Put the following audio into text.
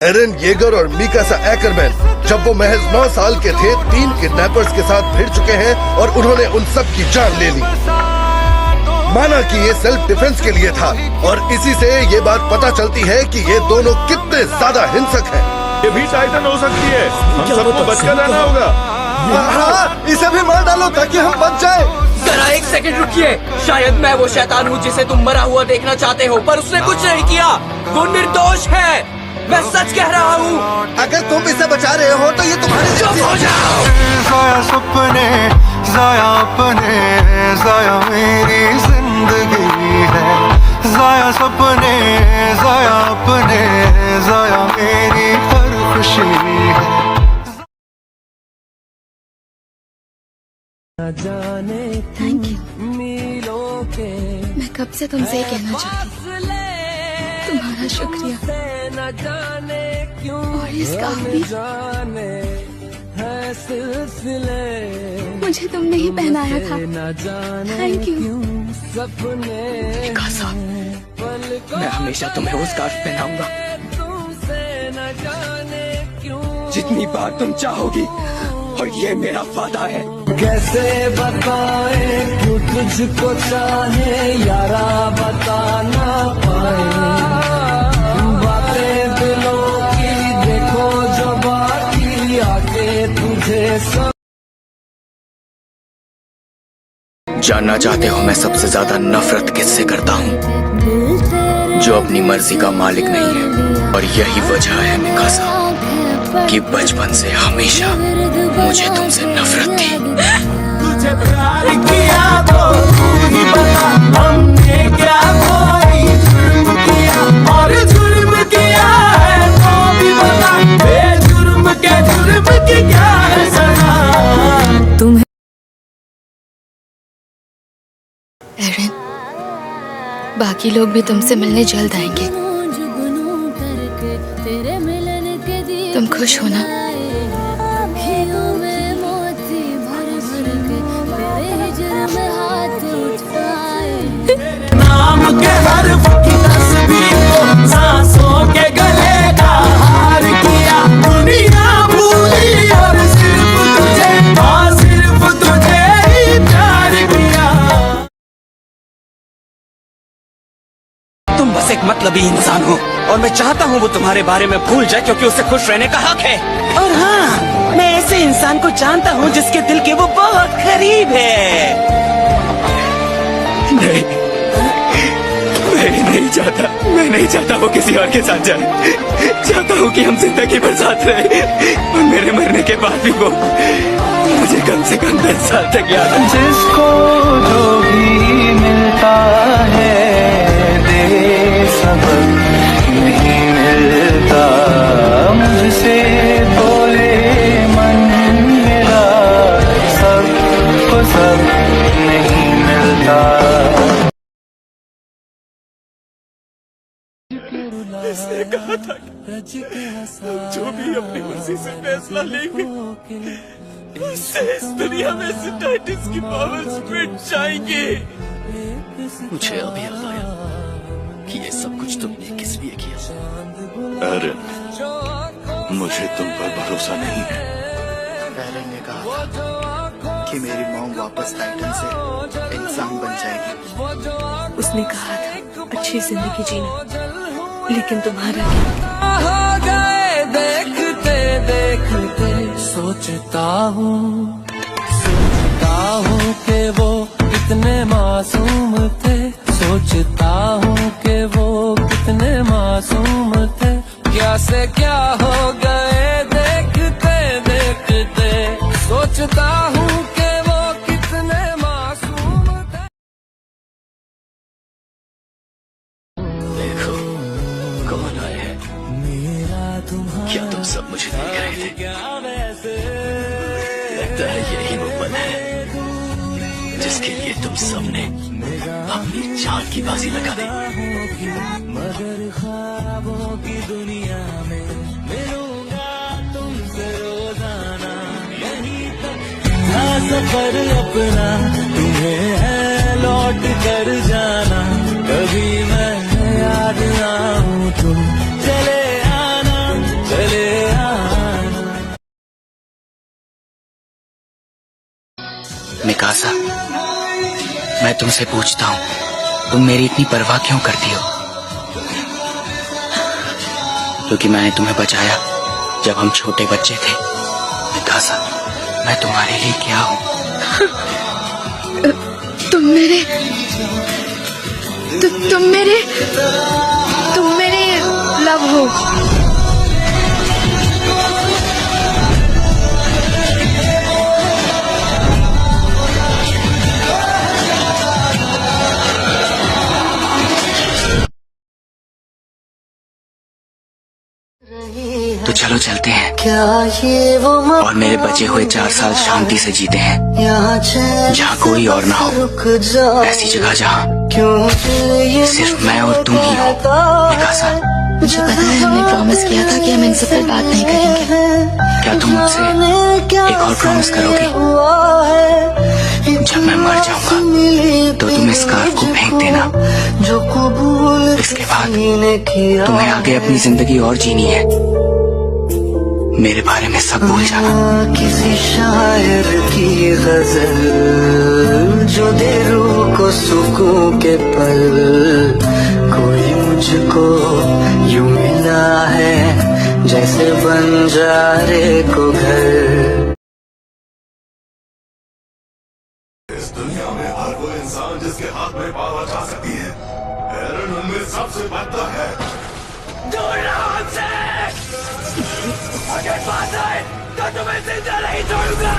Eren Yeager और Mikasa Ackermann जब वो महज 9 साल के थे 3 किडनैपर्स के साथ भिड़ चुके हैं और उन्होंने उन सब की जान ले ली। माना कि ये सेल्फ डिफेंस के लिए था और इसी से ये बात पता चलती है कि ये दोनों कितने ज्यादा हिंसक हैं। ये भी टाइटन हो सकती है, हम सबको बचकर रहना होगा। हाँ, इसे भी मार डालो ताकि हम बच जाए। जरा एक सेकंड रुकिए, शायद मैं वो शैतान हूँ जिसे तुम मरा हुआ देखना चाहते हो, पर उसने कुछ नहीं किया। वो निर्दोष है, मैं सच कह रहा हूँ। अगर तुम इसे बचा रहे हो तो ये तुम्हारे चुप हो जाओ। जाया सपने, जाया अपने, जाया मेरी जिंदगी है। जाया सपने, जाया अपने, जाया मेरी हर खुशी है। Thank you. मैं कब से तुमसे ये कहना चाहती थी। तुम्हारा शुक्रिया और इसका भी। मुझे तुमने ही पहनाया था। Thank you. मिकासा, मैं हमेशा तुम्हें वो स्कार्फ पहनाऊंगा जितनी बार तुम चाहोगी, और ये मेरा वादा है। कैसे बताए क्यों तुझको चाहे यारा, बता ना पाए बातें दिलों की, देखो जो बाकी आके तुझे सब। जानना चाहते हो मैं सबसे ज्यादा नफरत किससे करता हूँ? जो अपनी मर्जी का मालिक नहीं है। और यही वजह है मिकासा कि बचपन से हमेशा मुझे तुमसे नफरत थी। तुझे प्यार किया तो तू ही बता, हमने क्या कोई जुर्म किया, और जुर्म किया है तो भी बता, बेजुर्म के जुर्म की क्या है सजा। तुम्हें एरन, बाकी लोग भी तुमसे मिलने जल्द आएंगे। तुम खुश हो ना? नाम के हर्फ की तस्वीर को सांसों के गले का हार किया, दुनिया भूली और सिर्फ तुझे, हाँ सिर्फ तुझे ही प्यार किया। तुम बस एक मतलबी इंसान हो और मैं चाहता हूँ वो तुम्हारे बारे में भूल जाए, क्योंकि उसे खुश रहने का हक है। और हाँ, मैं ऐसे इंसान को जानता हूँ जिसके दिल के वो बहुत करीब है। मैं नहीं चाहता वो किसी और के साथ जाए। चाहता हूँ कि हम जिंदगी भर साथ रहे और मेरे मरने के बाद भी वो मुझे कम से कम 10 साल तक याद रहे। जिसको जो भी मिलता है दे सबक नहीं मिलता, मुझसे बोले मन मेरा, सबको सब नहीं मिलता। इसने कहा था जो भी अपनी मर्जी से फैसला लेंगे उससे इस दुनिया में सिंथेटिक्स की पावर्स मिट जाएंगी। मुझे अभी याद आया कि ये सब कुछ तुमने किस लिए किया। एरन, मुझे तुम पर भरोसा नहीं है। एरन ने कहा था कि मेरी मॉम वापस टाइटन से इंसान बन जाएगी। उसने कहा था अच्छी जिंदगी जीना, लेकिन तुम्हारा हो गए देखते देखते। सोचता हूँ कि वो कितने मासूम थे, सोचता हूँ कि वो कितने मासूम थे, क्या से क्या हो गए देखते देखते। सोचता हूँ कि वो कितने मासूम थे। देखो कौन आए हैं। क्या तुम सब मुझे देख रहे थे? लगता है यही वो पल है जिसके लिए तुम सबने अपनी जान की बाजी लगा दी। मगर ख्वाबों की दुनिया में मिलूंगा तुमसे रोजाना, यहीं तक था सफर अपना, तुम्हें है लौट कर जाना। कभी मैं याद आऊं तुम चले आना, मिकासा, मैं तुमसे पूछता हूँ, तुम मेरी इतनी परवाह क्यों करती हो? क्योंकि मैंने तुम्हें बचाया जब हम छोटे बच्चे थे। मिकासा, मैं तुम्हारे लिए क्या हूँ? तुम मेरे लव हो। तो चलो चलते हैं क्या ये वो और मेरे बचे हुए 4 साल शांति से जीते हैं, जहाँ कोई और ना हो। ऐसी जगह जहाँ सिर्फ मैं और तुम ही हो। मिकासा, मुझे पता है हमने प्रॉमिस किया था कि हम इनसे फिर बात नहीं करेंगे। क्या तुम मुझसे एक और प्रॉमिस करोगी? जब मैं मर जाऊंगा तो तुम इस स्कार्फ को फेंक देना। इसके बाद तुम्हें आगे अपनी जिंदगी और जीनी है। मेरे बारे में सब भूल जाना। किसी शायर की गजल जो दे रूह को सुकून के पल, कोई मुझको यूं मिला है जैसे बंजारे को घर। इस दुनिया में हर वो इंसान जिसके हाथ में पावर जा सकती है, एरन उनमें सबसे बदतर है। अगर बात आए तो तुम्हें जिंदा नहीं छोड़ूंगा।